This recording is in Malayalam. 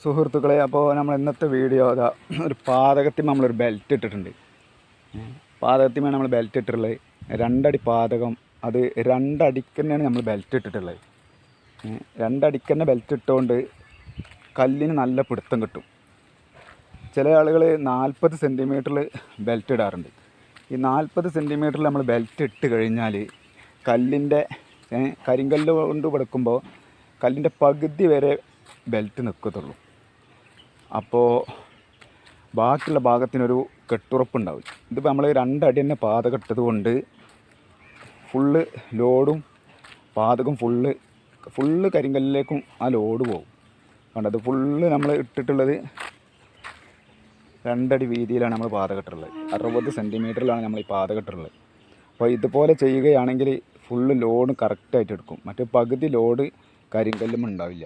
സുഹൃത്തുക്കളെ, അപ്പോൾ നമ്മൾ ഇന്നത്തെ വീഡിയോ അതാ ഒരു പാതകത്തിന് നമ്മളൊരു ബെൽറ്റ് ഇട്ടിട്ടുണ്ട്. പാതകത്തിന്മേൽ നമ്മൾ ബെൽറ്റ് ഇട്ടിട്ടുള്ളത് 2 അടി പാതകം. അത് 2 അടിക്ക് തന്നെയാണ് നമ്മൾ ബെൽറ്റ് ഇട്ടിട്ടുള്ളത്. 2 അടിക്ക് തന്നെ ബെൽറ്റ് ഇട്ടുകൊണ്ട് കല്ലിന് നല്ല പിടുത്തം കിട്ടും. ചില ആളുകൾ 40 സെൻറ്റിമീറ്ററിൽ ബെൽറ്റ് ഇടാറുണ്ട്. ഈ 40 സെൻറ്റിമീറ്ററിൽ നമ്മൾ ബെൽറ്റ് ഇട്ട് കഴിഞ്ഞാൽ കല്ലിൻ്റെ കരിങ്കല്ല് കൊണ്ട് കൊടുക്കുമ്പോൾ കല്ലിൻ്റെ പകുതി വരെ ബെൽറ്റ് നിൽക്കത്തുള്ളൂ. അപ്പോൾ ബാക്കിയുള്ള ഭാഗത്തിനൊരു കെട്ടുറപ്പുണ്ടാവും. ഇതിപ്പോൾ നമ്മൾ 2 അടി തന്നെ പാതകം ഇട്ടത് കൊണ്ട് ഫുള്ള് ലോഡും പാതകം ഫുള്ള് കരിങ്കല്ലിലേക്കും ആ ലോഡ് പോകും. കണ്ടത് ഫുള്ള് നമ്മൾ ഇട്ടിട്ടുള്ളത് 2 അടി വീതിയിലാണ് നമ്മൾ പാതകം ഇട്ടിട്ടുള്ളത്. 60 സെൻറ്റിമീറ്ററിലാണ് നമ്മൾ ഈ പാതകം ഇട്ടിട്ടുള്ളത്. അപ്പോൾ ഇതുപോലെ ചെയ്യുകയാണെങ്കിൽ ഫുള്ള് ലോഡ് കറക്റ്റായിട്ട് എടുക്കും. മറ്റേ പകുതി ലോഡ് കരിങ്കല്ലും ഉണ്ടാവില്ല.